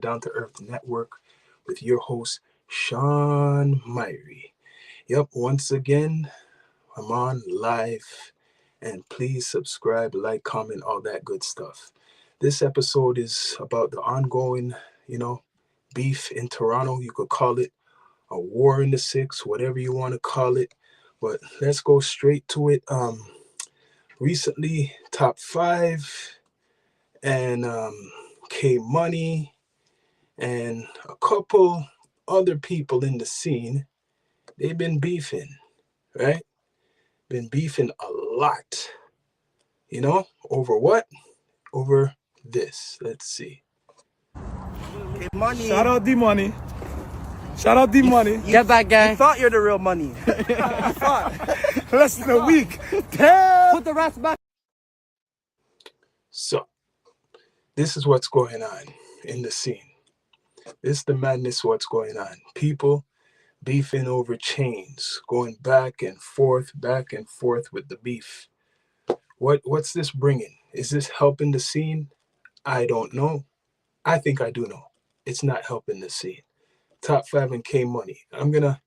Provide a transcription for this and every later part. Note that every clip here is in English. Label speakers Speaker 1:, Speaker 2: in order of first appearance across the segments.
Speaker 1: Down to Earth Network with your host, Sean Myrie. Yep, once again, I'm on live, and please subscribe, like, comment, all that good stuff. This episode is about the ongoing, beef in Toronto. You could call it a war in the six, whatever you want to call it. But let's go straight to it. Recently, top five and K Money and a couple other people in the scene, they've been beefing, right? Been beefing a lot, over what? Over this. Let's see.
Speaker 2: Hey, money.
Speaker 3: Shout out D Money. Shout out D Money.
Speaker 2: Get that gang. You thought you're the real money.
Speaker 3: Less than a week. Damn.
Speaker 2: Put the rest back.
Speaker 1: So, this is what's going on in the scene. This is the madness what's going on. People beefing over chains, going back and forth with the beef. What's this bringing? Is this helping the scene? I don't know. I think I do know. It's not helping the scene. Top five and K Money. I'm gonna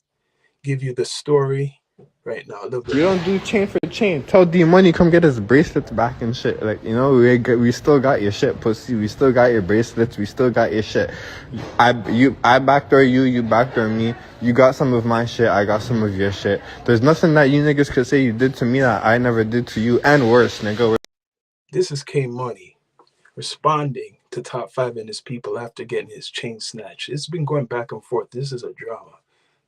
Speaker 1: give you the story right now. A little bit.
Speaker 4: We don't do chain for chain. Tell D Money come get his bracelets back and shit. Like, we still got your shit, pussy. We still got your bracelets. We still got your shit. I backdoor you. You backdoor me. You got some of my shit. I got some of your shit. There's nothing that you niggas could say you did to me that I never did to you, and worse, nigga.
Speaker 1: This is K Money responding to top five and his people after getting his chain snatched. It's been going back and forth. This is a drama.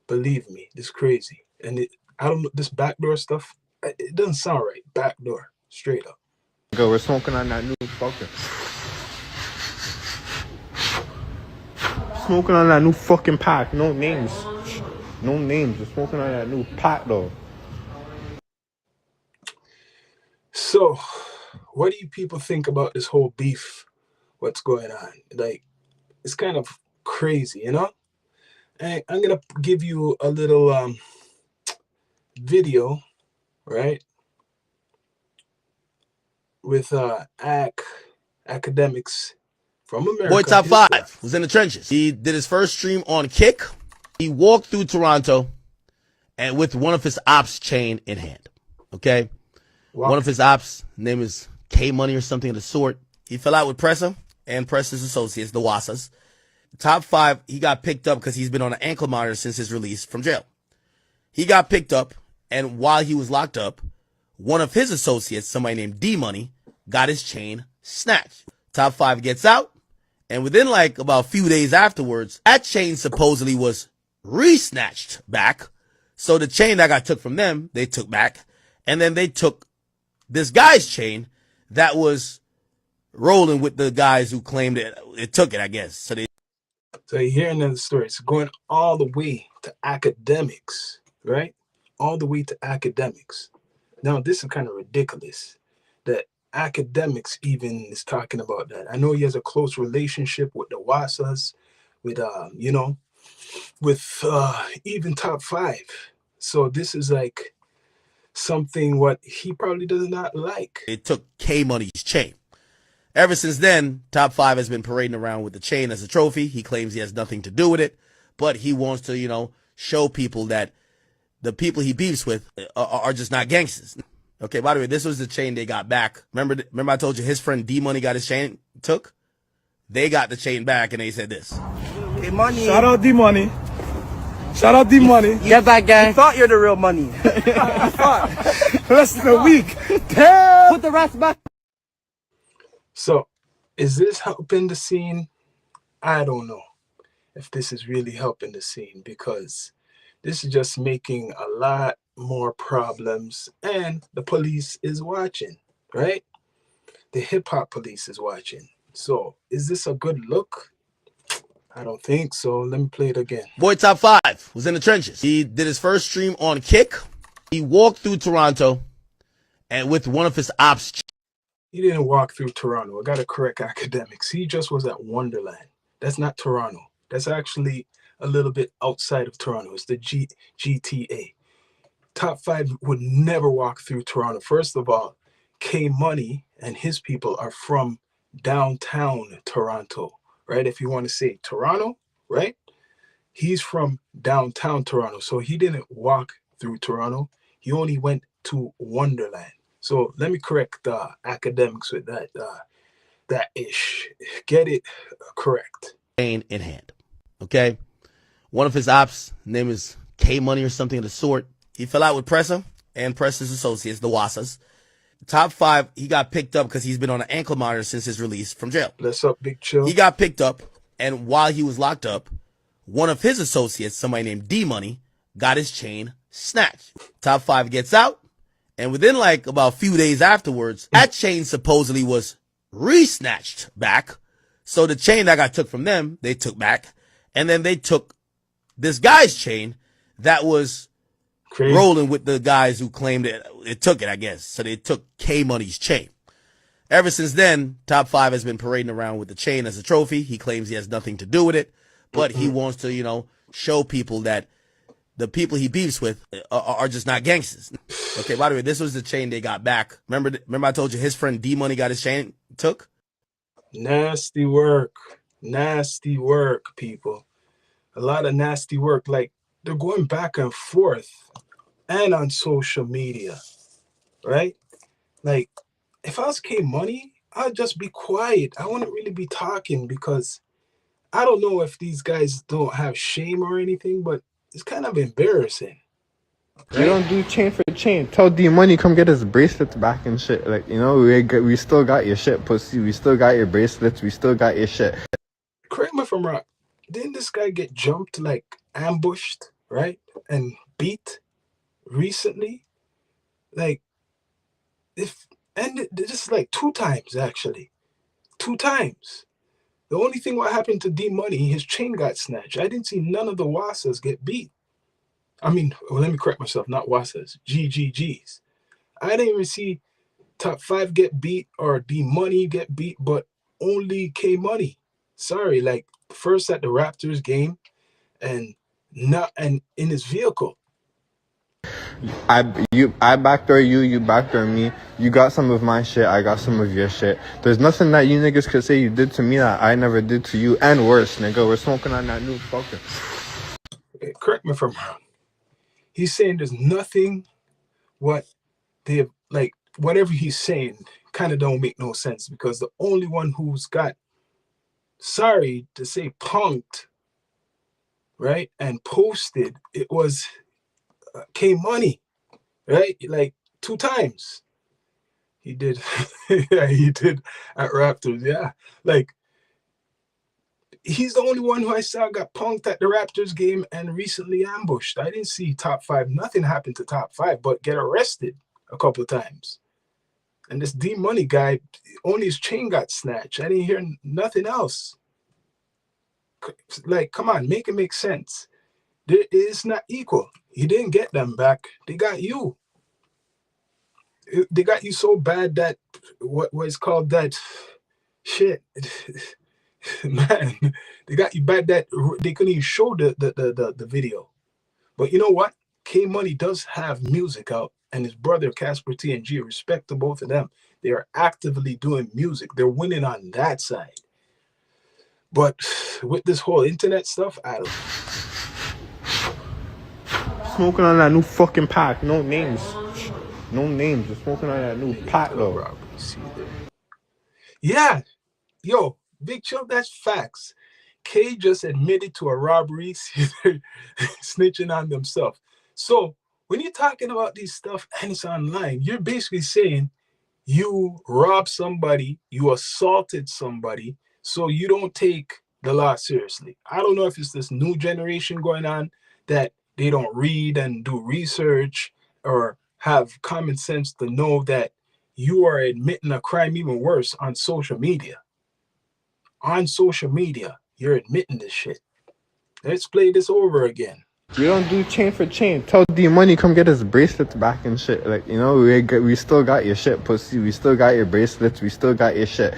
Speaker 1: Believe me, it's crazy. And I don't know, this backdoor stuff, it doesn't sound right. Backdoor, straight up.
Speaker 4: Nigga, we're smoking on that new fucking. Smoking on that new fucking pack. No names. No names. We're smoking on that new pack though.
Speaker 1: So, what do you people think about this whole beef? What's going on? Like, it's kind of crazy, And I'm gonna give you a little video, right? With academics from America.
Speaker 5: Boy Top 5 was in the trenches. He did his first stream on Kick. He walked through Toronto and with one of his ops chain in hand. Okay? Wow. One of his ops, name is K Money or something of the sort. He fell out with Pressa and Pressa's associates, the Wassas. Top 5, he got picked up because he's been on an ankle monitor since his release from jail. He got picked up, and while he was locked up, one of his associates, somebody named D Money, got his chain snatched. Top 5 gets out, and within like about a few days afterwards, that chain supposedly was re-snatched back. So the chain that got took from them, they took back, and then they took this guy's chain that was rolling with the guys who claimed it took it, I guess. So
Speaker 1: you're hearing the story. It's going all the way to academics, right? All the way to academics. Now, this is kind of ridiculous that academics even is talking about that. I know he has a close relationship with the Wassas, with even top 5. So this is like something what he probably does not like.
Speaker 5: It took K Money's chain. Ever since then, Top 5 has been parading around with the chain as a trophy. He claims he has nothing to do with it, but he wants to, show people that the people he beefs with are just not gangsters. Okay, by the way, this was the chain they got back. Remember I told you his friend D Money got his chain took? They got the chain back and they said this.
Speaker 2: Hey, money.
Speaker 3: Shout out D Money. Shout out D Money.
Speaker 2: Get that gang. You thought you're the real money.
Speaker 3: Less than a week. Damn.
Speaker 2: Put the rest back.
Speaker 1: So, is this helping the scene? I don't know if this is really helping the scene, because this is just making a lot more problems, and the police is watching, right? The hip-hop police is watching. So, is this a good look? I don't think so. Let me play it again.
Speaker 5: Boy Top 5 was in the trenches. He did his first stream on Kick. He walked through Toronto and with one of his ops.
Speaker 1: He didn't walk through Toronto. I got to correct academics. He just was at Wonderland. That's not Toronto. That's actually a little bit outside of Toronto. It's the GTA. Top 5 would never walk through Toronto. First of all, K Money and his people are from downtown Toronto, right? If you want to say Toronto, right? He's from downtown Toronto, so he didn't walk through Toronto. He only went to Wonderland. So let me correct the academics with that ish. Get it correct.
Speaker 5: Chain in hand. Okay? One of his ops, name is K Money or something of the sort. He fell out with Pressa and Pressa's associates, the Wassas. Top 5, he got picked up because he's been on an ankle monitor since his release from jail.
Speaker 1: Let's up, Big Chill.
Speaker 5: He got picked up, and while he was locked up, one of his associates, somebody named D Money, got his chain snatched. Top 5 gets out, and within like about a few days afterwards, that chain supposedly was re-snatched back. So the chain that got took from them, they took back, and then they took this guy's chain that was
Speaker 1: Crazy.
Speaker 5: rolling with the guys who claimed it took it, I guess. So they took K Money's chain. Ever since then, Top 5 has been parading around with the chain as a trophy. He claims he has nothing to do with it, but he wants to, show people that the people he beefs with are just not gangsters. Okay, by the way, this was the chain they got back. Remember I told you his friend D Money got his chain took?
Speaker 1: Nasty work, people. A lot of nasty work. Like, they're going back and forth and on social media, right? Like, if I was K Money, I'd just be quiet. I wouldn't really be talking because I don't know if these guys don't have shame or anything, but it's kind of embarrassing.
Speaker 4: We don't do chain for chain. Tell D Money come get his bracelets back and shit. Like, we still got your shit, pussy. We still got your bracelets. We still got your shit.
Speaker 1: Correct me if I'm wrong. Didn't this guy get jumped, like ambushed, right? And beat recently? Like, just like 2 times, actually. 2 times. The only thing what happened to D Money, his chain got snatched. I didn't see none of the Wassas get beat. I mean, let me correct myself, not Wassas, GGGs. I didn't even see Top 5 get beat or D Money get beat, but only K Money. Sorry, like first at the Raptors game and in his vehicle.
Speaker 4: I backdoor you, you backdoor me. You got some of my shit, I got some of your shit. There's nothing that you niggas could say you did to me that I never did to you, and worse, nigga. We're smoking on that new fucker.
Speaker 1: Correct me if I'm wrong. He's saying there's nothing what they have, like, whatever he's saying kind of don't make no sense because the only one who's got, sorry to say, punked, right, and posted, it was K Money, right? Like 2 times. He did. Yeah, he did at Raptors. Yeah. Like, he's the only one who I saw got punked at the Raptors game and recently ambushed. I didn't see Top 5. Nothing happened to Top 5, but get arrested a couple of times. And this D Money guy, only his chain got snatched. I didn't hear nothing else. Like, come on, make it make sense. It's not equal. You didn't get them back. They got you. They got you so bad that what was called that shit. Man, they got you bad that they couldn't even show the video. But you know what? K Money does have music out, and his brother Casper TNG, respect to both of them. They are actively doing music. They're winning on that side. But with this whole internet stuff, I don't know.
Speaker 4: Smoking on that new fucking pack. No names. No names. Just smoking on that new pack, though.
Speaker 1: Yeah. Yo, Big Chill, that's facts. K just admitted to a robbery, snitching on themselves. So when you're talking about this stuff and it's online, you're basically saying you robbed somebody, you assaulted somebody, so you don't take the law seriously. I don't know if it's this new generation going on that they don't read and do research or have common sense to know that you are admitting a crime even worse on social media. On social media, you're admitting this shit. Let's play this over again.
Speaker 4: We don't do chain for chain. Tell D Money come get his bracelets back and shit. Like, we still got your shit, pussy. We still got your bracelets. We still got your shit.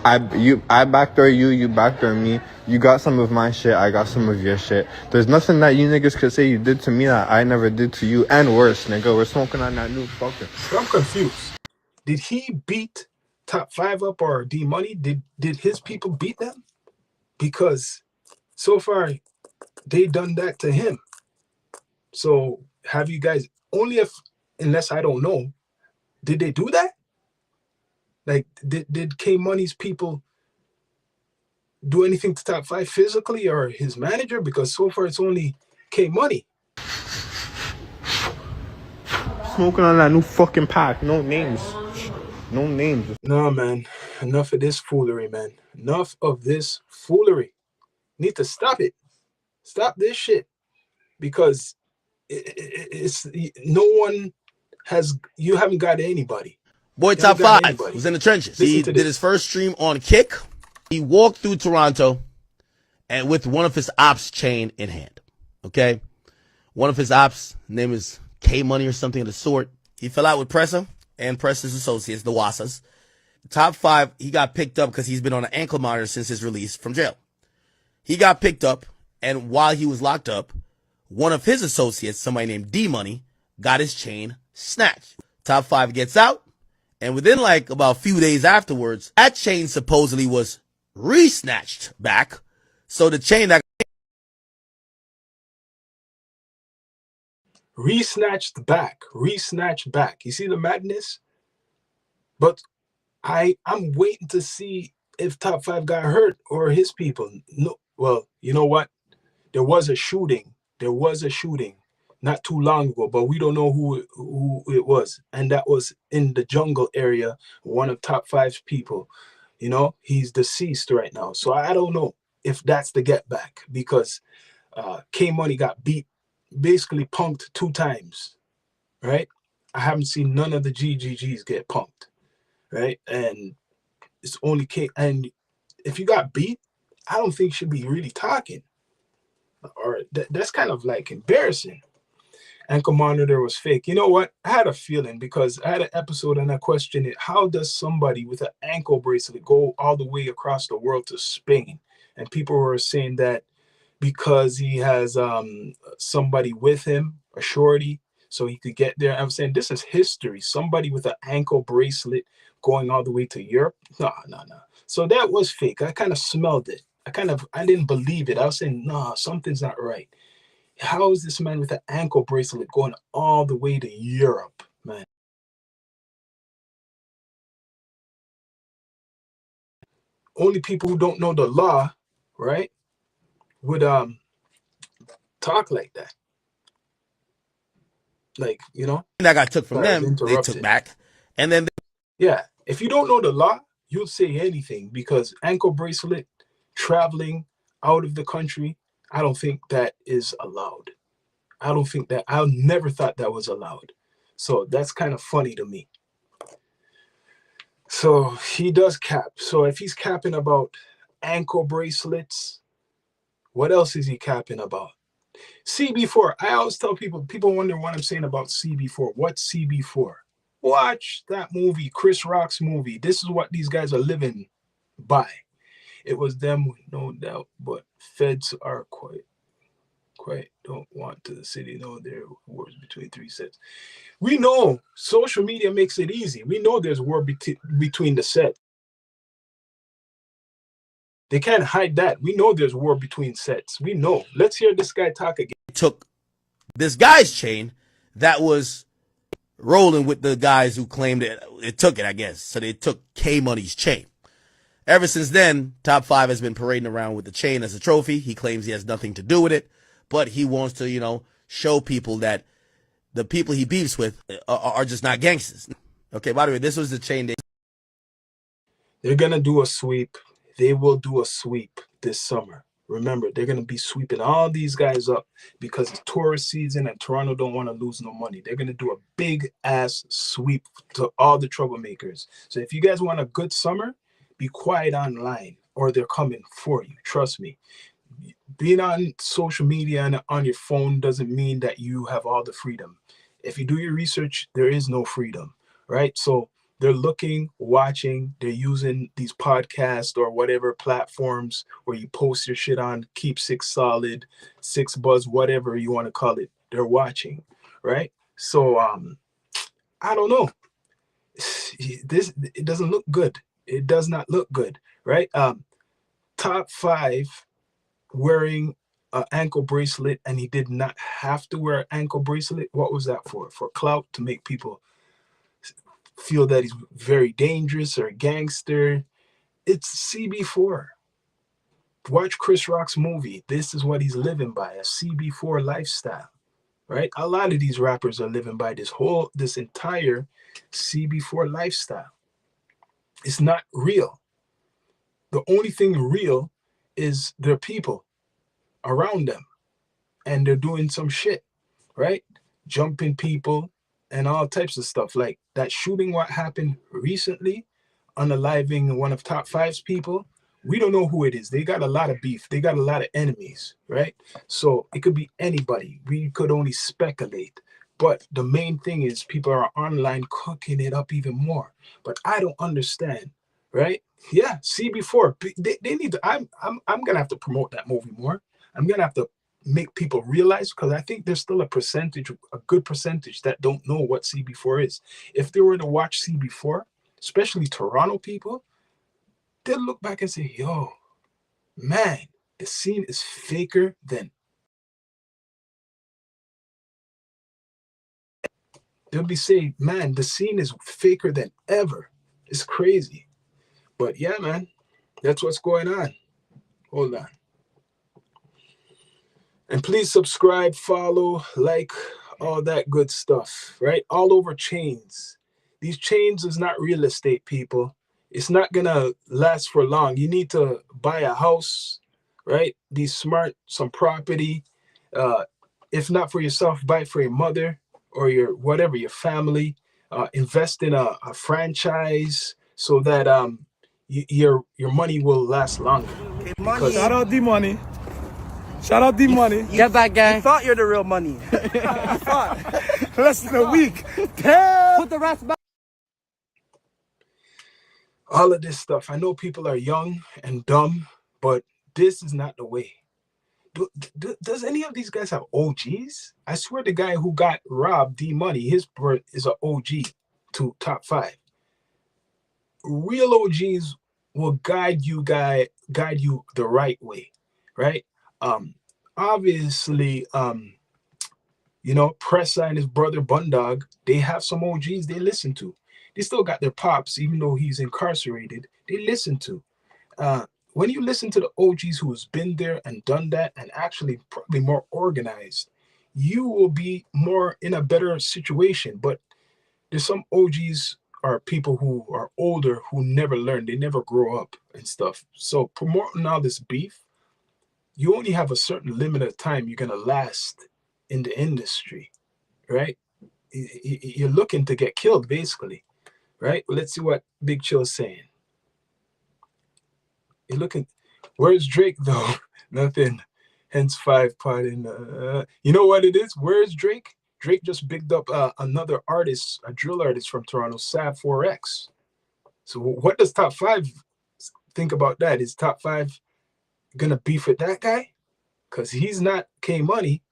Speaker 4: I backdoor you, you backdoor me. You got some of my shit, I got some of your shit. There's nothing that you niggas could say you did to me that I never did to you, and worse, nigga. We're smoking on that new fucker.
Speaker 1: I'm confused. Did he beat Top 5 up or D Money? Did his people beat them? because so far they done that to him. So have you guys, only if, unless I don't know, did they do that? Like, did K Money's people do anything to Top 5 physically, or his manager? Because so far it's only K Money.
Speaker 4: Smoking on that new fucking pack. No names. No names.
Speaker 1: No, man. Enough of this foolery, man. Enough of this foolery. Need to stop it. Stop this shit. Because it's no one has, you haven't got anybody.
Speaker 5: Boy,
Speaker 1: You
Speaker 5: Top
Speaker 1: haven't got
Speaker 5: 5
Speaker 1: anybody.
Speaker 5: was in the trenches.
Speaker 1: Listen
Speaker 5: He
Speaker 1: to
Speaker 5: did
Speaker 1: this.
Speaker 5: his first stream on Kick. He walked through Toronto and with one of his ops chain in hand. Okay? One of his ops, name is K Money or something of the sort. He fell out with Pressa and Pressa's associates, the Wassas. Top 5, he got picked up because he's been on an ankle monitor since his release from jail. He got picked up, and while he was locked up, one of his associates, somebody named D Money, got his chain snatched. Top 5 gets out, and within like about a few days afterwards, that chain supposedly was re-snatched back. So the chain that
Speaker 1: Re-snatched back. You see the madness? But I'm waiting to see if Top 5 got hurt or his people. No, well, you know what? There was a shooting not too long ago, but we don't know who it was. And that was in the jungle area, one of Top 5's people. You know, he's deceased right now. So I don't know if that's the get back, because K Money got beat, basically punked 2 times, right? I haven't seen none of the GGGs get punked, right? And it's only K. And if you got beat, I don't think you should be really talking. Or that's kind of like embarrassing. Ankle monitor was fake. You know what? I had a feeling, because I had an episode and I questioned it. How does somebody with an ankle bracelet go all the way across the world to Spain? And people were saying that because he has somebody with him, a shorty, so he could get there. I'm saying this is history. Somebody with an ankle bracelet going all the way to Europe. No. So that was fake. I kind of smelled it. I didn't believe it. I was saying, nah, something's not right. How is this man with an ankle bracelet going all the way to Europe, man? Only people who don't know the law, right, would talk like that. Like, you know,
Speaker 5: that got took from
Speaker 1: Sorry, I was
Speaker 5: them, they took
Speaker 1: interrupted.
Speaker 5: back. And then
Speaker 1: yeah, if you don't know the law, you'll say anything, because ankle bracelet, traveling out of the country, I don't think that is allowed. I never thought that was allowed. So that's kind of funny to me. So he does cap. So if he's capping about ankle bracelets, what else is he capping about? CB4. I always tell people wonder what I'm saying about CB4. What's CB4? Watch that movie, Chris Rock's movie. This is what these guys are living by. It was them, no doubt, but feds are quite don't want to the city know there are wars between 3 sets. We know social media makes it easy. We know there's war between the sets. They can't hide that. We know there's war between sets. We know. Let's hear this guy talk again.
Speaker 5: took this guy's chain that was rolling with the guys who claimed it took it, I guess. So they took K Money's chain. Ever since then, Top 5 has been parading around with the chain as a trophy. He claims he has nothing to do with it, but he wants to, show people that the people he beefs with are just not gangsters. Okay, by the way, this was the chain.
Speaker 1: They're going to do a sweep. They will do a sweep this summer. Remember, they're going to be sweeping all these guys up because it's tourist season and Toronto don't want to lose no money. They're going to do a big-ass sweep to all the troublemakers. So if you guys want a good summer, be quiet online or they're coming for you. Trust me. Being on social media and on your phone doesn't mean that you have all the freedom. If you do your research, there is no freedom, right? So they're looking, watching, they're using these podcasts or whatever platforms where you post your shit on, Keep Six Solid, Six Buzz, whatever you want to call it. They're watching, right? So I don't know. It doesn't look good. It does not look good, right? top 5 wearing an ankle bracelet, and he did not have to wear an ankle bracelet. What was that for? For clout, to make people feel that he's very dangerous or a gangster. It's CB4. Watch Chris Rock's movie. This is what he's living by, a CB4 lifestyle, right? A lot of these rappers are living by this entire CB4 lifestyle. It's not real. The only thing real is their people around them, and they're doing some shit, right? Jumping people and all types of stuff. Like that shooting what happened recently, unaliving one of top 5's people. We don't know who it is. They got a lot of beef. They got a lot of enemies, right? So it could be anybody. We could only speculate. But the main thing is people are online cooking it up even more. But I don't understand, right? Yeah, CB4. They need to. I'm gonna have to promote that movie more. I'm gonna have to make people realize, because I think there's still a good percentage that don't know what CB4 is. If they were to watch CB4, especially Toronto people, they'll look back and say, yo, man, the scene is faker than. They'll be saying, man, the scene is faker than ever. It's crazy. But yeah, man, that's what's going on. Hold on. And please subscribe, follow, like, all that good stuff, right? All over chains. These chains is not real estate, people. It's not going to last for long. You need to buy a house, right? Be smart, some property. If not for yourself, buy it for your mother or your whatever, your family. Invest in a franchise so that your money will last longer.
Speaker 2: Okay, money.
Speaker 3: Shout out D Money. Shout out D Money.
Speaker 2: Get back, gang. You thought you're the real money. You thought.
Speaker 3: Less than a week. Damn.
Speaker 2: Put the rest back.
Speaker 1: All of this stuff. I know people are young and dumb, but this is not the way. Does any of these guys have OGs? I swear the guy who got robbed, D Money, his birth is an OG to top 5. Real OGs will guide you the right way, right? Obviously, Pressa and his brother Bundog, they have some OGs they listen to. They still got their pops, even though he's incarcerated. They listen to. When you listen to the OGs who's been there and done that, and actually probably more organized, you will be more in a better situation. But there's some OGs are people who are older who never learn. They never grow up and stuff. So promoting all this beef, you only have a certain limit of time you're going to last in the industry, right? You're looking to get killed, basically, right? Well, let's see what Big Chill is saying. You're looking, where's Drake, though? Nothing. Hence 5 part in. You know what it is? Where's Drake? Drake just bigged up another artist, a drill artist from Toronto, Sav4X. So what does top 5 think about that? Is top 5 gonna beef with that guy? Because he's not K-Money,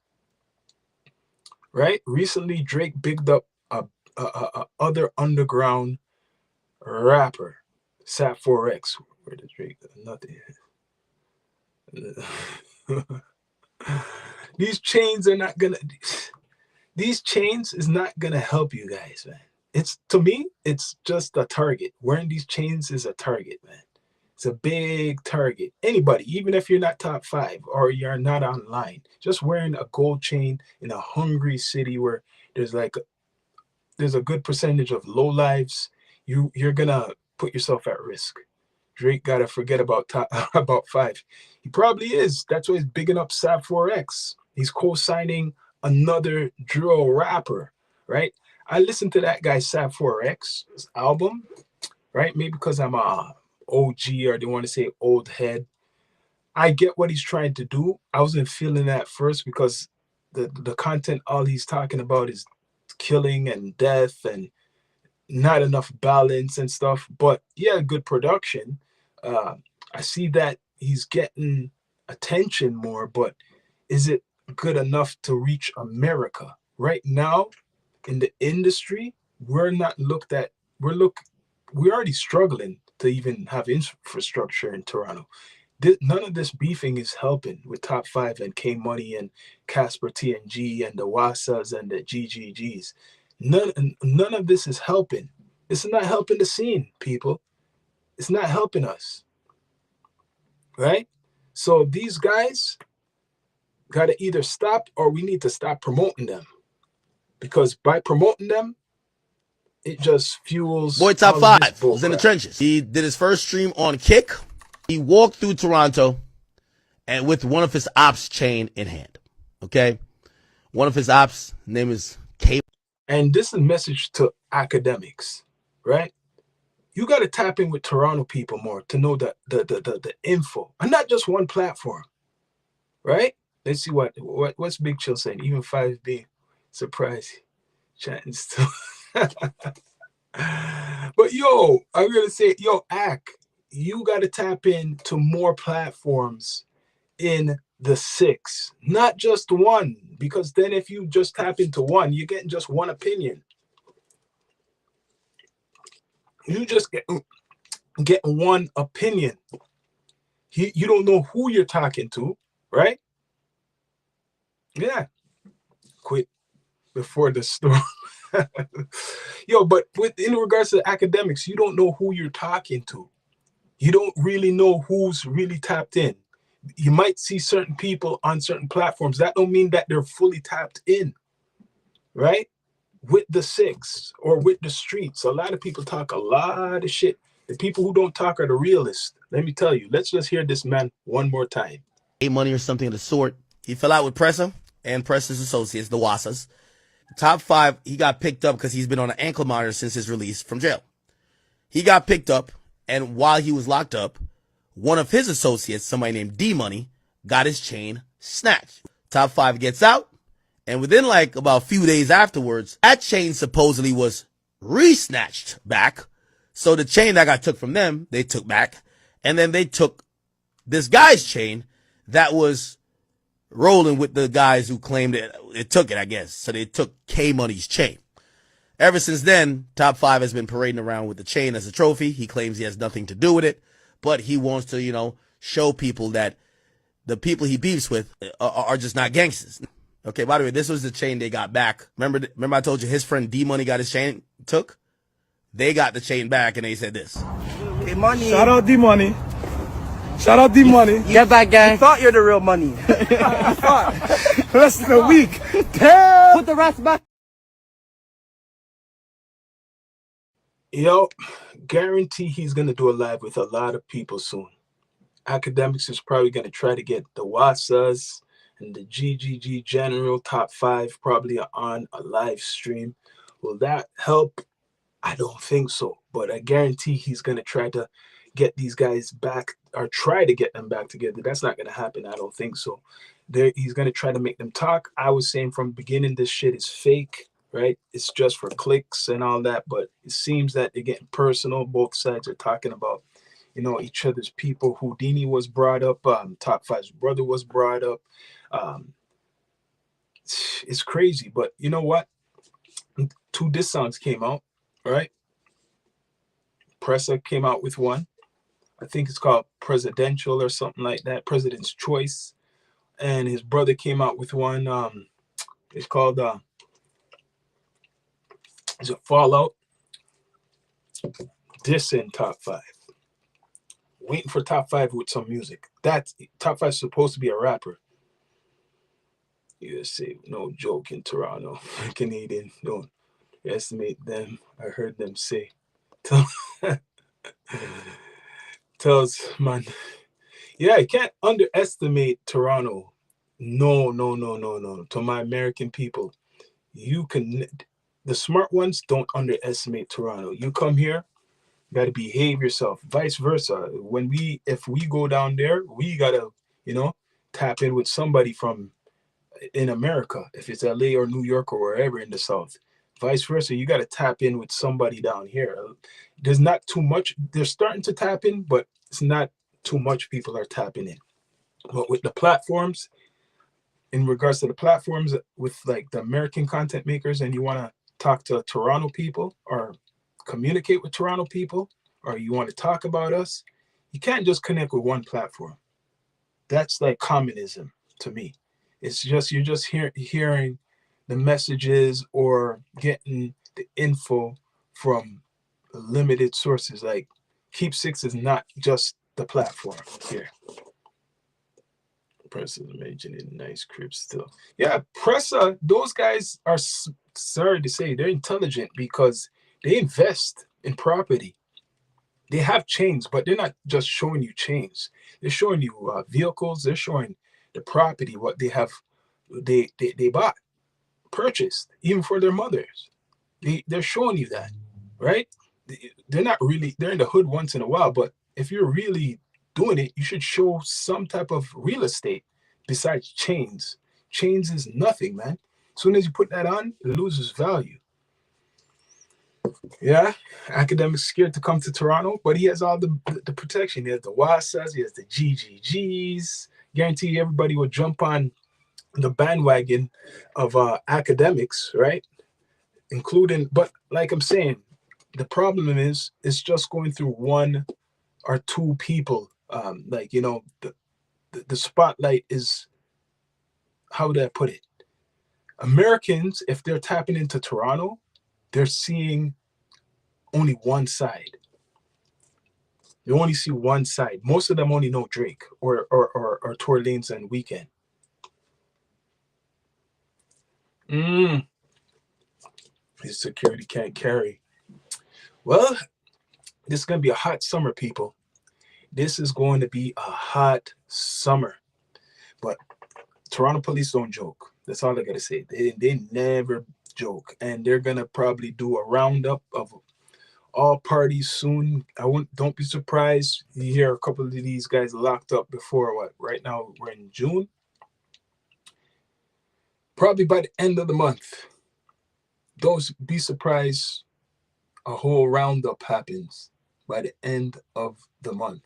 Speaker 1: right? Recently, Drake bigged up a other underground rapper, Sav4X. Where did Drake? Nothing. These chains are not gonna. These chains is not gonna help you guys, man. It's, to me, it's just a target. Wearing these chains is a target, man. It's a big target. Anybody, even if you're not top 5 or you're not online, just wearing a gold chain in a hungry city where there's a good percentage of low lives, you're gonna put yourself at risk. Drake gotta forget about 5. He probably is. That's why he's bigging up Sav4X. He's co-signing another drill rapper, right? I listened to that guy Sav4X's album, right? Maybe because I'm a OG, or they want to say old head. I get what he's trying to do. I wasn't feeling that first because the content, all he's talking about is killing and death and not enough balance and stuff. But yeah, good production. I see that he's getting attention more, but is it good enough to reach America? Right now in the industry, we're not looked at. We're already struggling to even have infrastructure in Toronto. None of this beefing is helping with Top 5 and K Money and Casper TNG and the Wasas and the GGGs. None of this is helping. This is not helping the scene, people. It's not helping us, right? So these guys got to either stop, or we need to stop promoting them, because by promoting them, it just fuels.
Speaker 5: Boy Top
Speaker 1: all of this
Speaker 5: 5
Speaker 1: bull
Speaker 5: was in the
Speaker 1: crap.
Speaker 5: trenches. He did his first stream on Kick. He walked through Toronto and with one of his ops chain in hand. Okay? One of his ops, name is K.
Speaker 1: And this is a message to academics, right? You got to tap in with Toronto people more to know the info, and not just one platform, right? Let's see what's Big Chill saying. Even 5B, surprise, chatting still. But yo, I'm gonna say, yo, Ak, you got to tap into more platforms in the 6, not just one, because then if you just tap into one, you're getting just one opinion. You just get one opinion. You don't know who you're talking to, right? Yeah. Quit before the storm. Yo, but in regards to academics, you don't know who you're talking to. You don't really know who's really tapped in. You might see certain people on certain platforms. That don't mean that they're fully tapped in, right? With the 6 or with the streets. A lot of people talk a lot of shit. The people who don't talk are the realists. Let me tell you. Let's just hear this man one more time.
Speaker 5: Money or something of the sort. He fell out with Pressa and Pressa's associates, the Wasas. Top 5, he got picked up because he's been on an ankle monitor since his release from jail. He got picked up, and while he was locked up, one of his associates, somebody named D-Money, got his chain snatched. Top 5 gets out, and within like about a few days afterwards, that chain supposedly was re-snatched back. So the chain that got took from them, they took back, and then they took this guy's chain that was rolling with the guys who claimed it took it, I guess. So they took K Money's chain. Ever since then, Top 5 has been parading around with the chain as a trophy. He claims he has nothing to do with it, but he wants to, show people that the people he beefs with are just not gangsters. Okay, by the way, this was the chain they got back. Remember I told you his friend D-Money got his chain took? They got the chain back and they said this.
Speaker 2: Hey, money.
Speaker 3: Shout out D-Money. Shout out D-Money.
Speaker 2: Get back, gang. You thought you're the real money. You thought.
Speaker 3: Less than a week. Damn.
Speaker 2: Put the rest back.
Speaker 1: Yo, guarantee he's going to do a live with a lot of people soon. Academics is probably going to try to get the Wasas and the GGG General Top 5 probably on a live stream. Will that help? I don't think so. But I guarantee he's going to try to get these guys back, or try to get them back together. That's not going to happen. I don't think so. He's going to try to make them talk. I was saying from the beginning, this shit is fake, right? It's just for clicks and all that. But it seems that they're getting personal. Both sides are talking about, each other's people. Houdini was brought up. Top 5's brother was brought up. It's crazy. But you know what? 2 diss songs came out, right? Pressa came out with one. I think it's called Presidential or something like that. President's Choice. And his brother came out with one. It's called is it Fallout? Dissing Top 5. Waiting for Top 5 with some music. That Top 5 is supposed to be a rapper. You say no joke in Toronto. Canadian, don't estimate them. I heard them say. Tells man, yeah, you can't underestimate Toronto. No. To my American people, the smart ones don't underestimate Toronto. You come here, you got to behave yourself. Vice versa. If we go down there, we gotta, tap in with somebody from in America. If it's LA or New York or wherever in the South. Vice versa, you got to tap in with somebody down here. There's not too much. They're starting to tap in, but it's not too much people are tapping in. But with the platforms, in regards to the platforms, with like the American content makers, and you want to talk to Toronto people or communicate with Toronto people, or you want to talk about us, you can't just connect with one platform. That's like communism to me. It's just you're just hearing the messages or getting the info from limited sources. Like Keep Six is not just the platform here. Pressa making nice cribs still. Yeah, Pressa, those guys are, sorry to say, they're intelligent because they invest in property. They have chains, but they're not just showing you chains. They're showing you vehicles. They're showing the property, what they have, they bought, purchased, even for their mothers. They're showing you that, right? They're not really, they're in the hood once in a while, but if you're really doing it, you should show some type of real estate besides chains. Chains is nothing, man. As soon as you put that on, it loses value. Yeah, Academic's scared to come to Toronto, but he has all the protection. He has the WASAs, he has the GGGs. Guarantee everybody will jump on the bandwagon of Academics, right? Including, but like I'm saying, the problem is it's just going through one or two people. Like, you know, the spotlight is, how would I put it? Americans, if they're tapping into Toronto, they're seeing only one side. They only see one side. Most of them only know Drake or Tory Lanez and Weeknd. His security can't carry. Well, this is going to be a hot summer, people. This is going to be a hot summer. But Toronto police don't joke. That's all I got to say. They never joke. And they're going to probably do a roundup of all parties soon. Don't be surprised you hear a couple of these guys locked up before what? Right now we're in June. Probably by the end of the month. Don't be surprised a whole roundup happens by the end of the month.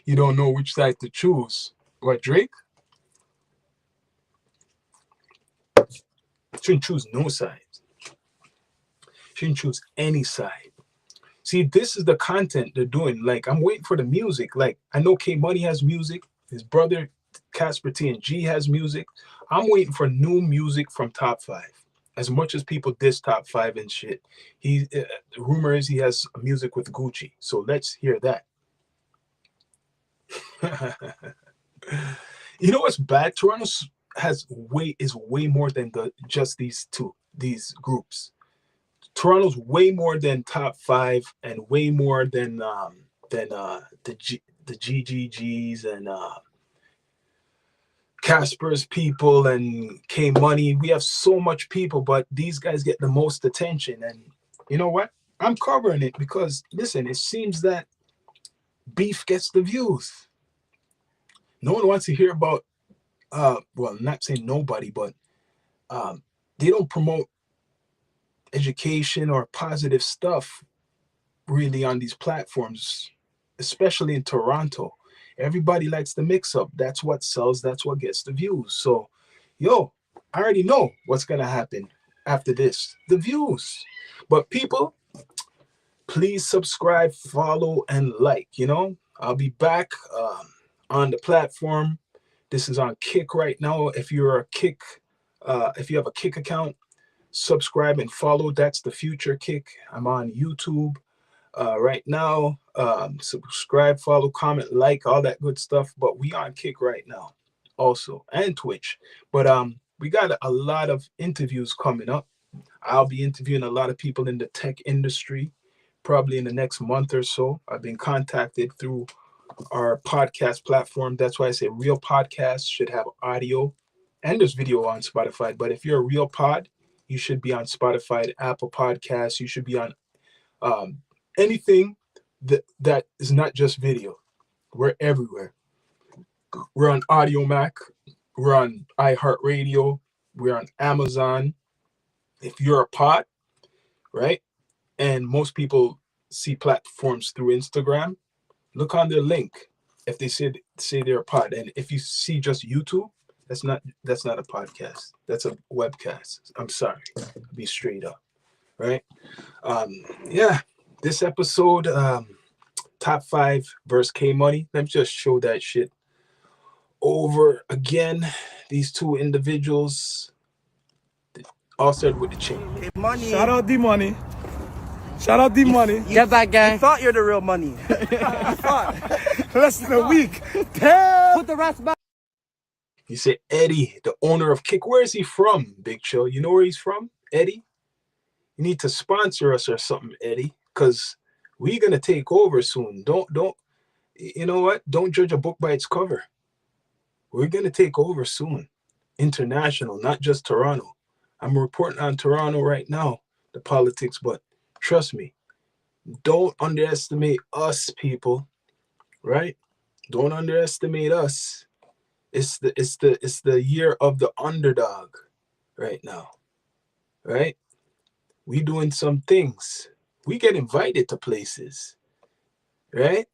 Speaker 1: You don't know which side to choose. What, Drake? Shouldn't choose no sides. Shouldn't choose any side. See, this is the content they're doing. Like, I'm waiting for the music. Like, I know K Money has music. His brother Casper TNG has music. I'm waiting for new music from Top 5. As much as people diss Top 5 and shit, the rumor is he has music with Gucci. So let's hear that. You know what's bad? Toronto is way more than just these groups. Toronto's way more than Top 5 and way more than the GGGs and Casper's people and K Money. We have so much people, but these guys get the most attention. And you know what? I'm covering it because, listen, it seems that beef gets the views. No one wants to hear about, well, not saying nobody, but they don't promote education or positive stuff really on these platforms, especially in Toronto. Everybody likes the mix up. That's what sells. That's what gets the views. So, yo, I already know what's going to happen after this. The views. But people, please subscribe, follow, and like, you know. I'll be back on the platform. This is on Kick right now. If you're a Kick, if you have a Kick account, subscribe and follow. That's the future Kick. I'm on YouTube right now. Subscribe, follow, comment, like, all that good stuff. But we on Kick right now also, and Twitch. But we got a lot of interviews coming up. I'll be interviewing a lot of people in the tech industry probably in the next month or so. I've been contacted through our podcast platform. That's why I say real podcasts should have audio and there's video on Spotify. But if you're a real pod, you should be on Spotify, Apple Podcasts. You should be on anything that is not just video. We're everywhere. We're on Audio Mac. We're on iHeartRadio. We're on Amazon. If you're a pod, right? And most people see platforms through Instagram. Look on their link if they say they're a pod. And if you see just YouTube, that's not a podcast. That's a webcast. I'm sorry. I'll be straight up. Right? Yeah. This episode, Top 5 versus K Money. Let me just show that shit over again. These two individuals all started with the chain.
Speaker 2: Money.
Speaker 3: Shout out D Money. Shout out D Money.
Speaker 2: Get that gang. You thought you're the real money. You thought.
Speaker 3: Less than a week. Damn.
Speaker 2: Put the rest back.
Speaker 1: You say Eddie, the owner of Kick. Where is he from, Big Chill? You know where he's from, Eddie? You need to sponsor us or something, Eddie, because we're gonna take over soon. Don't you know what? Don't judge a book by its cover. We're gonna take over soon. International, not just Toronto. I'm reporting on Toronto right now, the politics, but trust me, don't underestimate us, people. Right? Don't underestimate us. It's the year of the underdog right now. Right? We doing some things. We get invited to places. Right?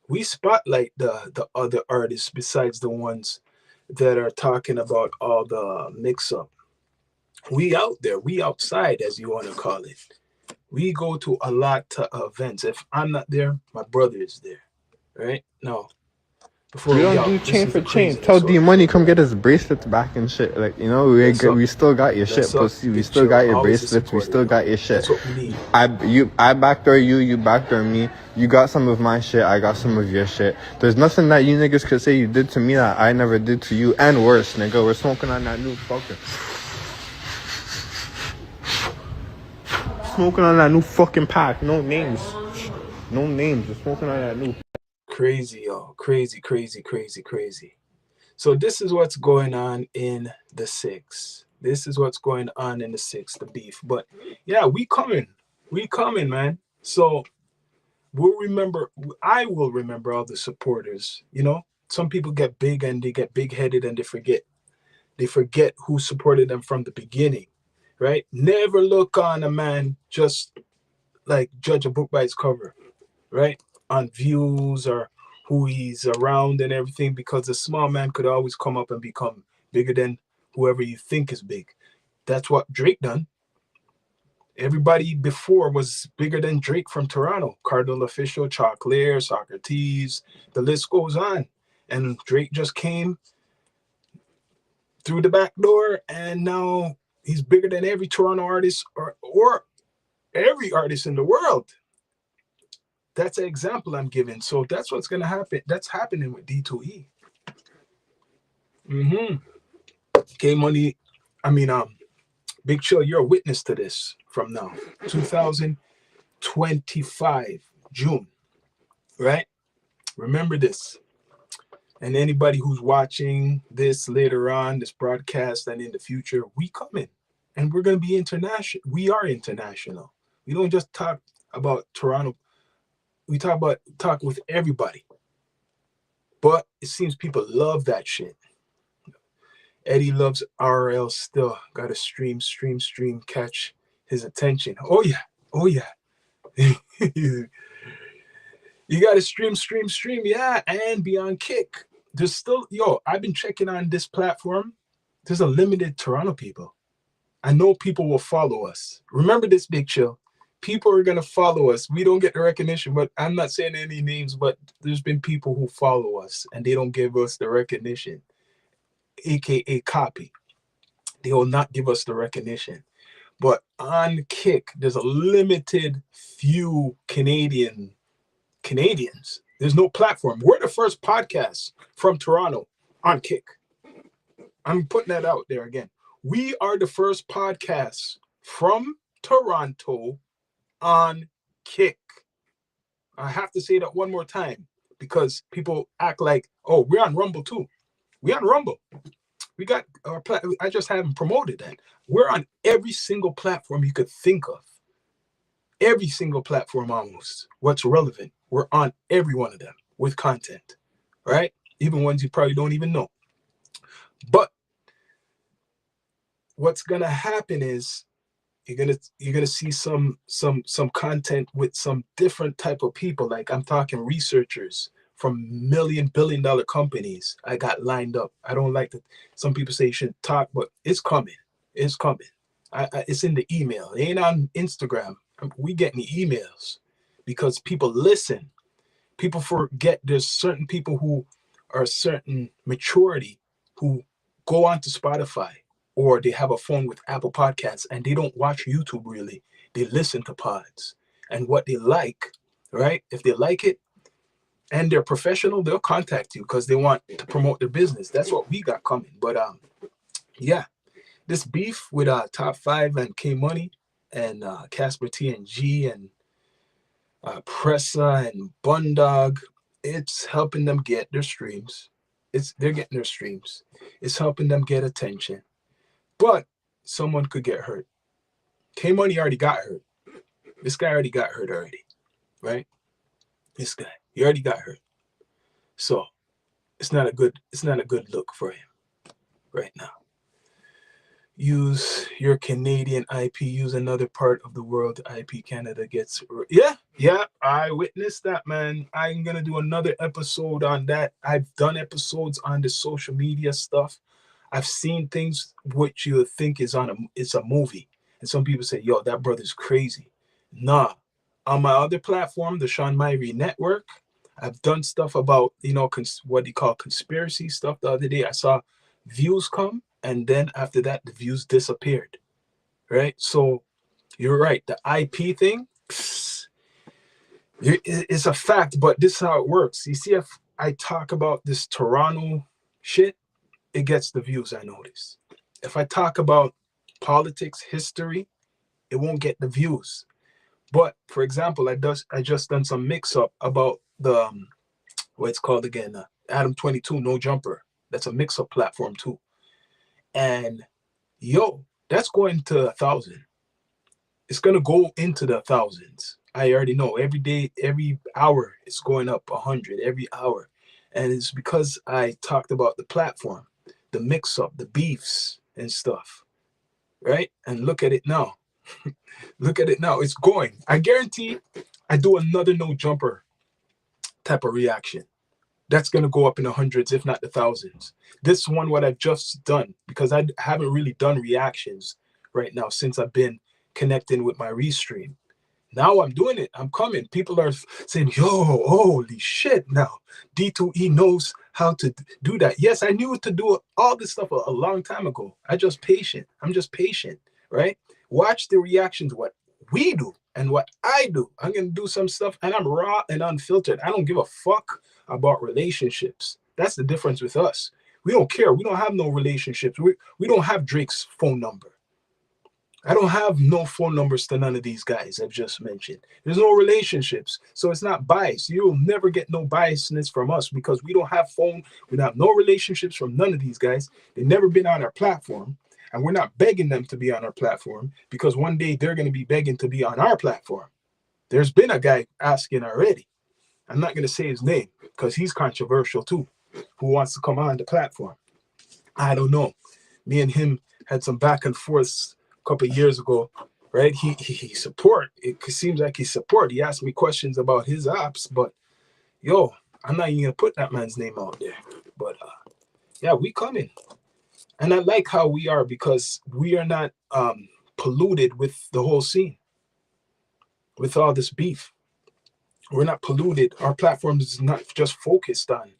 Speaker 1: We spotlight the other artists besides the ones that are talking about all the mix-up. We out there. We outside, as you want to call it. We go to a lot of events. If I'm not there, my brother is there. Right? No.
Speaker 4: We don't do chain for chain. Tell D Money come get his bracelets back and shit. Like, you know, we still got your shit, pussy. We still got your bracelets. We still got your shit.
Speaker 1: That's what we need.
Speaker 4: I backdoor you. You backdoor me. You got some of my shit. I got some of your shit. There's nothing that you niggas could say you did to me that I never did to you, and worse, nigga. We're smoking on that new fucker. Smoking on that new fucking pack. No names. No names. We're smoking on that new.
Speaker 1: Crazy, y'all. Crazy, crazy, crazy, crazy. So this is what's going on in the 6. This is what's going on in the 6, the beef. But yeah, we coming. We coming, man. So we'll remember. I will remember all the supporters. You know, some people get big and they get big-headed and they forget. They forget who supported them from the beginning, right? Never look on a man just like judge a book by its cover, right? On views or who he's around and everything, because a small man could always come up and become bigger than whoever you think is big. That's what Drake done. Everybody before was bigger than Drake from Toronto. Cardinal Official, Choclair, Socrates, the list goes on. And Drake just came through the back door, and now he's bigger than every Toronto artist or every artist in the world. That's an example I'm giving. So that's what's going to happen. That's happening with D2E. K Money, Big Chill, you're a witness to this from now. 2025, June, right? Remember this. And anybody who's watching this later on, this broadcast and in the future, we coming. And we're going to be international. We are international. We don't just talk about Toronto. We talk with everybody. But it seems people love that shit. Eddie loves RL still. Got to stream, catch his attention. Oh yeah. You got to stream, yeah, and be on Kick. There's still, I've been checking on this platform. There's a limited Toronto people. I know people will follow us. Remember this, Big Chill. People are going to follow us. We don't get the recognition, but I'm not saying any names, but there's been people who follow us and they don't give us the recognition, aka copy. They will not give us the recognition. But on Kick, there's a limited few Canadians. There's no platform. We're the first podcast from Toronto on Kick. I'm putting that out there again. We are the first podcast from Toronto on Kick. I have to say that one more time because people act like, oh, we're on Rumble too. We're on Rumble. We got our I just haven't promoted that. We're on every single platform you could think of. Every single platform almost. What's relevant. We're on every one of them with content, right? Even ones you probably don't even know. But what's gonna happen is you're gonna see some content with some different type of people. Like I'm talking researchers from billion-dollar companies. I got lined up. I don't like that. Some people say you shouldn't talk, but it's coming. It's coming. It's in the email. It ain't on Instagram. We getting the emails because people listen. People forget there's certain people who are certain maturity who go onto Spotify or they have a phone with Apple Podcasts and they don't watch YouTube really. They listen to pods and what they like, right? If they like it and they're professional, they'll contact you because they want to promote their business. That's what we got coming. But yeah, this beef with Top 5 and K Money and Casper TNG and Pressa and Bundog, it's helping them get their streams. They're getting their streams. It's helping them get attention. But someone could get hurt. K Money already got hurt. This guy already got hurt already, right? This guy, he already got hurt. So it's not a good look for him right now. Use your Canadian IP, use another part of the world. IP Canada gets, yeah, I witnessed that, man. I'm gonna do another episode on that. I've done episodes on the social media stuff. I've seen things which you think is it's a movie, and some people say, yo, that brother's crazy. Nah, on my other platform, the Sean Myrie Network, I've done stuff about, what they call conspiracy stuff. The other day I saw views come, and then after that, the views disappeared, right? So you're right. The IP thing, it's a fact, but this is how it works. You see, if I talk about this Toronto shit, it gets the views, I notice. If I talk about politics, history, it won't get the views. But for example, I just done some mix-up about the, what it's called again, Adam 22, No Jumper. That's a mix-up platform too. And yo, that's going to 1,000. It's gonna go into the thousands. I already know. Every day, every hour, it's going up 100 every hour. And it's because I talked about the platform, the mix-up, the beefs and stuff, right? And look at it now. Look at it now. It's going. I guarantee I do another No Jumper type of reaction. That's going to go up in the hundreds, if not the thousands. This one, what I've just done, because I haven't really done reactions right now since I've been connecting with my Restream. Now I'm doing it. I'm coming. People are saying, yo, holy shit. Now, D2E knows how to do that. Yes, I knew to do all this stuff a long time ago. I'm just patient, right? Watch the reactions, what we do and what I do. I'm going to do some stuff and I'm raw and unfiltered. I don't give a fuck about relationships. That's the difference with us. We don't care. We don't have no relationships. We don't have Drake's phone number. I don't have no phone numbers to none of these guys I've just mentioned. There's no relationships. So it's not biased. You'll never get no biasness from us because we don't have phone. We don't have no relationships from none of these guys. They've never been on our platform. And we're not begging them to be on our platform because one day they're going to be begging to be on our platform. There's been a guy asking already. I'm not going to say his name because he's controversial too, who wants to come on the platform. I don't know. Me and him had some back and forth a couple of years ago, right? He support. It seems like he support. He asked me questions about his apps, but yo, I'm not even going to put that man's name out there. But yeah, we coming. And I like how we are because we are not polluted with the whole scene, with all this beef. We're not polluted. Our platform is not just focused on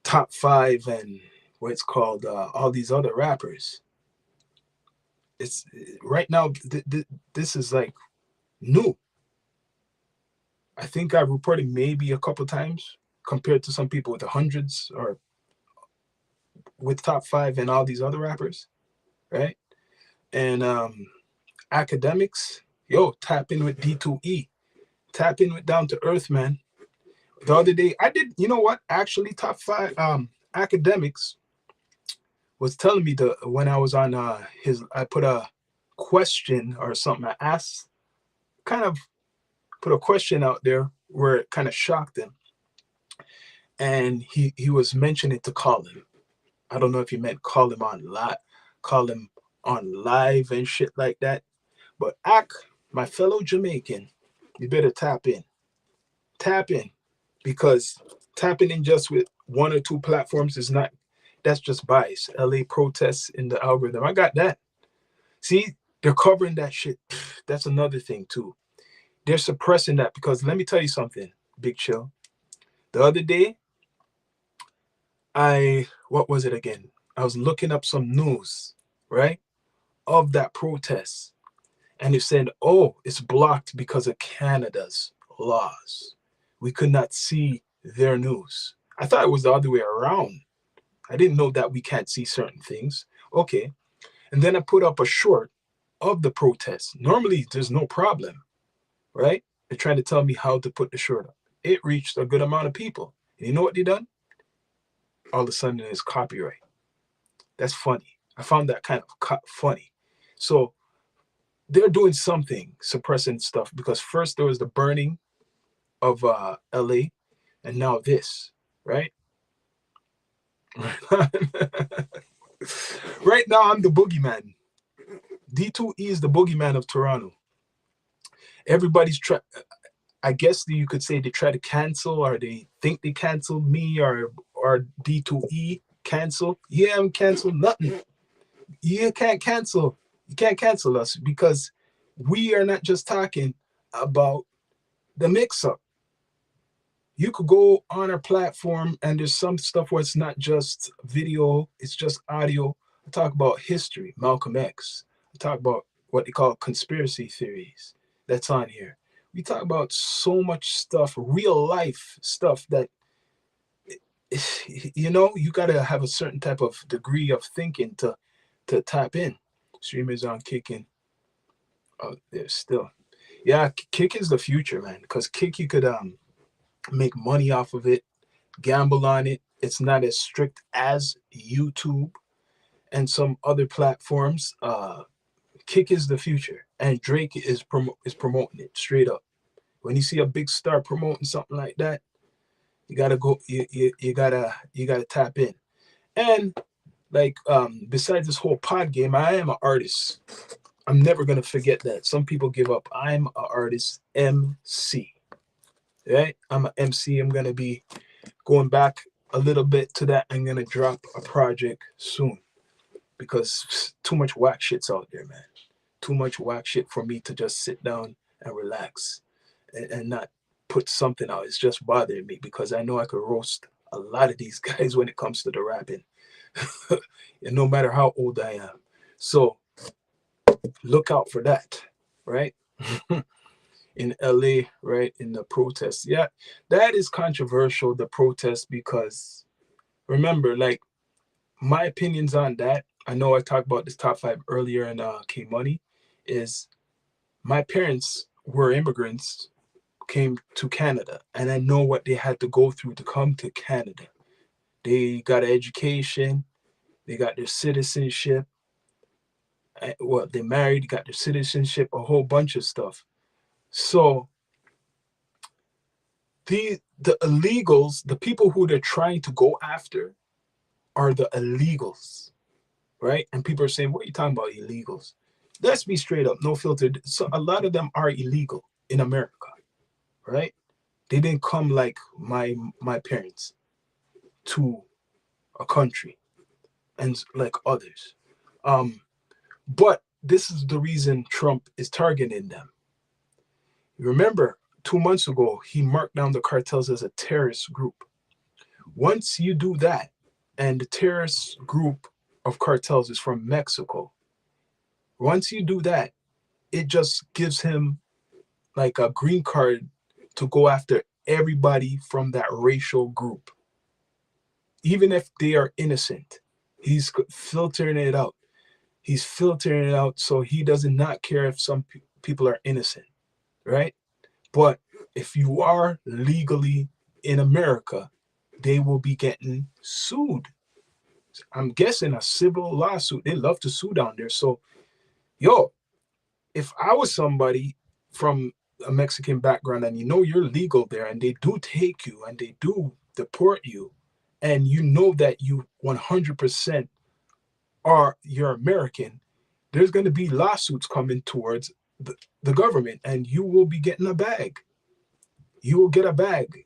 Speaker 1: Top 5 and what it's called, all these other rappers. It's right now, this is like new. I think I've reported maybe a couple times compared to some people with the hundreds or with Top 5 and all these other rappers, right? And academics, yo, tap in with D2E. Tap in with Down to Earth, man. The other day, I did, you know what? Actually, Top 5 academics was telling me when I was on I put a question or something. I asked, kind of put a question out there where it kind of shocked him. And he was mentioning to call him. I don't know if he meant call him on live and shit like that. But my fellow Jamaican, you better tap in. Tap in. Because tapping in just with one or two platforms that's just bias. LA protests in the algorithm. I got that. See, they're covering that shit. That's another thing too. They're suppressing that because let me tell you something. Big chill. The other day, what was it again? I was looking up some news, right, of that protest. And it said, oh, it's blocked because of Canada's laws. We could not see their news. I thought it was the other way around. I didn't know that we can't see certain things. Okay. And then I put up a short of the protest. Normally, there's no problem, right? They're trying to tell me how to put the short up. It reached a good amount of people. And you know what they done? All of a sudden, it's copyright. That's funny. I found that kind of funny. So they're doing something, suppressing stuff, because first there was the burning of LA, and now this, right? Right now, I'm the boogeyman. D2E is the boogeyman of Toronto. Everybody's I guess you could say they try to cancel, or they think they canceled me, or D2E cancel. Yeah, I'm canceled nothing. You can't cancel. You can't cancel us, because we are not just talking about the mix-up. You could go on our platform and there's some stuff where it's not just video, it's just audio. I talk about history, Malcolm X. I talk about what they call conspiracy theories. That's on here. We talk about so much stuff, real life stuff that, you know, you got to have a certain type of degree of thinking to tap in. Streamers on Kicking. Oh, there's still. Yeah, Kick is the future, man, because Kick, you could make money off of it, gamble on it. It's not as strict as YouTube and some other platforms. Kick is the future, and Drake is promoting it straight up. When you see a big star promoting something like that, you gotta go. You gotta tap in. And like besides this whole pod game, I am an artist. I'm never gonna forget that. Some people give up. I'm an artist, MC. Right? I'm an MC. I'm gonna be going back a little bit to that. I'm gonna drop a project soon, because too much whack shit's out there, man. Too much whack shit for me to just sit down and relax and not put something out. It's just bothering me, because I know I could roast a lot of these guys when it comes to the rapping. And no matter how old I am. So look out for that, right? In LA, right? In the protest. Yeah, that is controversial, the protest, because remember, like, my opinions on that, I know I talked about this top 5 earlier in K Money, is my parents were immigrants, came to Canada, and I know what they had to go through to come to Canada. They got an education, they got their citizenship, well, they married, got their citizenship, a whole bunch of stuff. So the illegals, the people who they're trying to go after, are the illegals, right? And people are saying, what are you talking about, illegals? Let's be straight up, no filter. So a lot of them are illegal in America, right? They didn't come like my parents to a country, and like others. But this is the reason Trump is targeting them. Remember, 2 months ago, he marked down the cartels as a terrorist group. Once you do that, and the terrorist group of cartels is from Mexico, once you do that, it just gives him like a green card to go after everybody from that racial group. Even if they are innocent, he's filtering it out. He's filtering it out, so he does not care if some people are innocent, right? But if you are legally in America, they will be getting sued. I'm guessing a civil lawsuit. They love to sue down there. So, yo, if I was somebody from a Mexican background and you know you're legal there and they do take you and they do deport you, and you know that you 100% you're American, there's going to be lawsuits coming towards the government, and you will be getting a bag. You will get a bag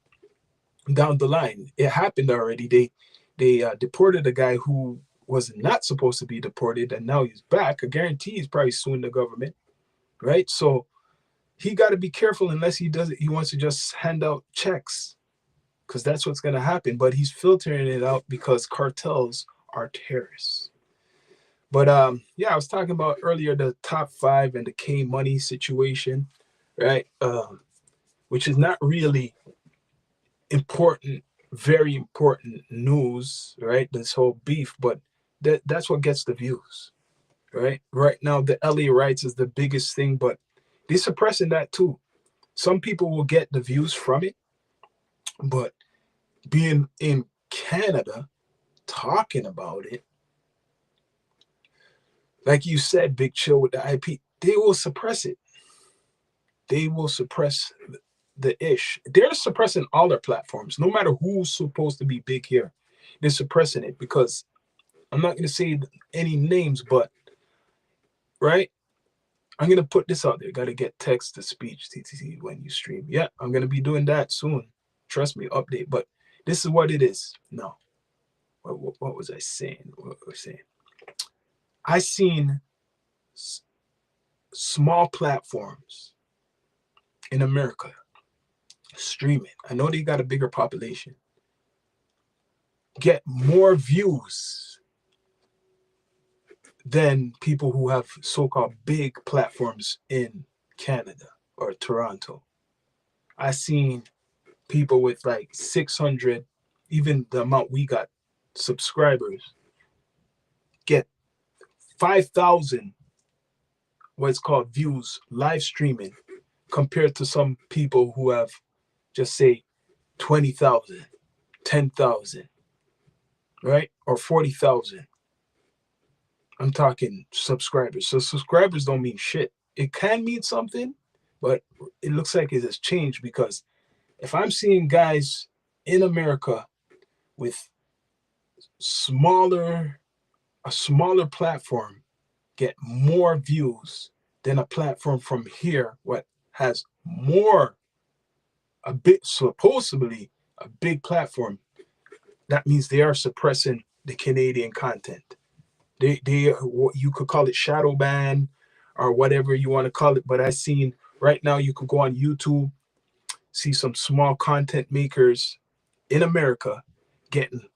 Speaker 1: down the line. It happened already. They deported a guy who was not supposed to be deported, and now he's back. I guarantee he's probably suing the government, right? So he got to be careful unless he does it. He wants to just hand out checks because that's what's going to happen. But he's filtering it out because cartels are terrorists. But yeah, I was talking about earlier the top 5 and the K Money situation, right? Which is not really important, very important news, right? This whole beef, but that's what gets the views, right? Right now, the LA riots is the biggest thing, but they're suppressing that too. Some people will get the views from it, but being in Canada, talking about it, like you said, Big Chill with the IP, they will suppress it. They will suppress the ish. They're suppressing all their platforms, no matter who's supposed to be big here. They're suppressing it because I'm not going to say any names, but right, I'm going to put this out there. Got to get text to speech TTT when you stream. Yeah, I'm going to be doing that soon. Trust me, update. But this is what it is. No, what was I saying? What was I saying? I seen small platforms in America streaming. I know they got a bigger population. Get more views than people who have so-called big platforms in Canada or Toronto. I seen people with like 600, even the amount we got subscribers, get 5,000 what's called views live streaming compared to some people who have just say 20,000, 10,000, right? Or 40,000. I'm talking subscribers. So subscribers don't mean shit. It can mean something, but it looks like it has changed because if I'm seeing guys in America with a smaller platform get more views than a platform from here, what has more, a bit supposedly a big platform, that means they are suppressing the Canadian content. They you could call it shadow ban or whatever you want to call it, but I seen right now you could go on YouTube, see some small content makers in America getting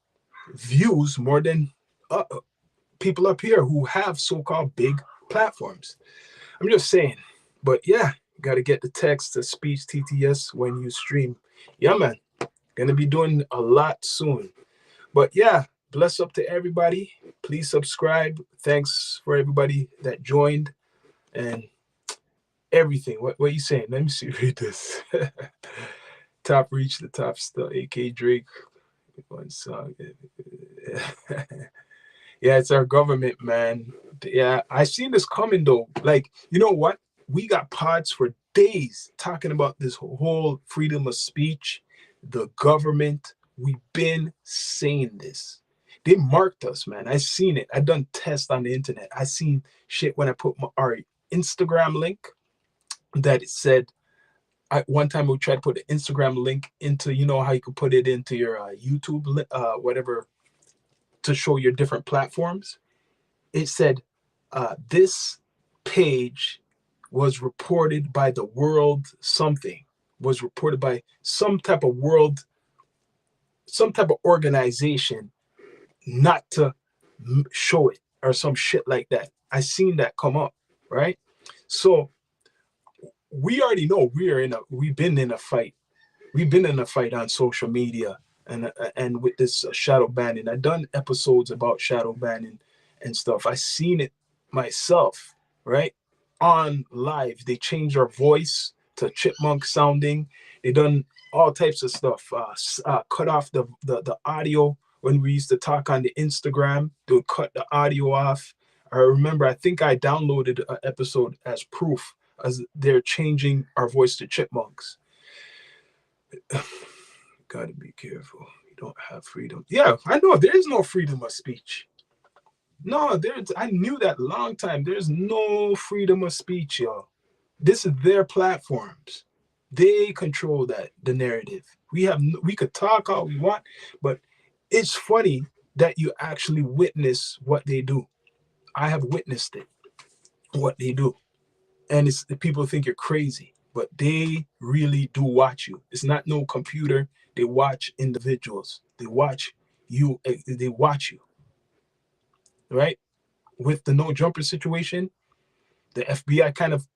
Speaker 1: views more than people up here who have so-called big platforms. I'm just saying, but yeah, you got to get the text to speech TTS when you stream. Yeah, man, gonna be doing a lot soon. But yeah, bless up to everybody. Please subscribe. Thanks for everybody that joined and everything. What are you saying? Let me see. Read this. Top reach the top still. AK Drake. One song. Yeah, it's our government, man. Yeah, I seen this coming though. Like, you know what? We got pods for days talking about this whole freedom of speech, the government. We've been saying this. They marked us, man. I seen it. I done tests on the internet. I seen shit when I put our Instagram link that it said. One time we tried to put the Instagram link into, you know how you could put it into your YouTube, whatever, to show your different platforms. It said this page was reported by the world something, was reported by some type of world, some type of organization not to show it or some shit like that. I seen that come up, right? So we already know we've been in a fight. We've been in a fight on social media and with this shadow banning. I've done episodes about shadow banning and stuff. I seen it myself, right? On live, they changed our voice to chipmunk sounding. They done all types of stuff. Cut off the audio when we used to talk on the Instagram. They would cut the audio off. I remember, I think I downloaded an episode as proof as they're changing our voice to chipmunks. Gotta be careful. You don't have freedom. Yeah, I know there is no freedom of speech. No, I knew that long time. There's no freedom of speech, y'all. This is their platforms. They control the narrative. We could talk all we want, but it's funny that you actually witness what they do. I have witnessed it, what they do. And it's the people think you're crazy. but they really do watch you. It's not no computer. They watch individuals. They watch you. They watch you, right? With the no jumper situation, the FBI kind of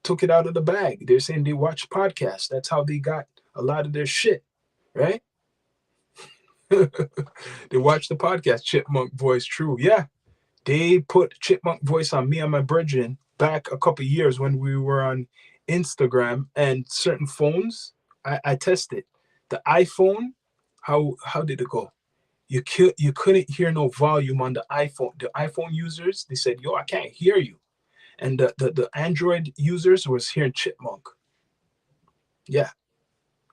Speaker 1: took it out of the bag. They're saying they watch podcasts. That's how they got a lot of their shit, right? They watch the podcast, Chipmunk Voice. True, yeah. They put Chipmunk Voice on me and my brethren back a couple of years when we were on Instagram, and certain phones. I tested the iPhone. How did it go? You couldn't hear no volume on the iPhone. The iPhone users, they said, "Yo, I can't hear you," and the Android users was hearing Chipmunk. Yeah,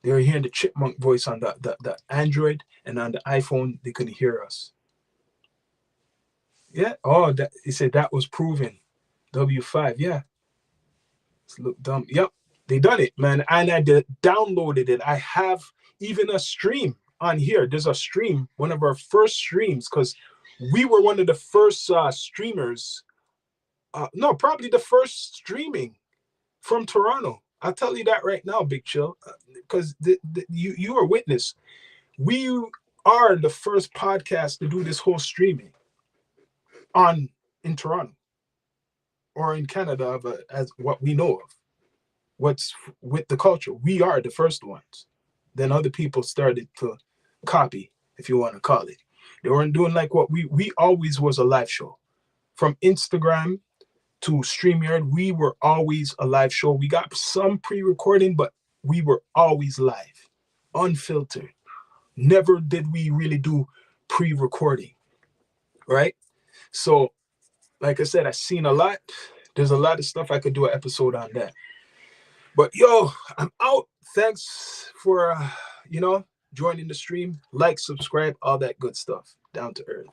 Speaker 1: they were hearing the Chipmunk Voice on the Android, and on the iPhone they couldn't hear us. Yeah. Oh, that he said that was proven. W5. Yeah. It's look dumb. Yep. They done it, man. And I downloaded it. I have even a stream on here. There's a stream, one of our first streams, because we were one of the first streamers. No, probably the first streaming from Toronto. I'll tell you that right now, Big Chill, because you are witness. We are the first podcast to do this whole streaming in Toronto or in Canada, as what we know of. What's with the culture? We are the first ones. Then other people started to copy, if you want to call it. They weren't doing like what we always was a live show. From Instagram to StreamYard, we were always a live show. We got some pre-recording, but we were always live, unfiltered. Never did we really do pre-recording, right? So, like I said, I've seen a lot. There's a lot of stuff I could do an episode on that. But yo, I'm out. Thanks for joining the stream. Like, subscribe, all that good stuff. Down to earth.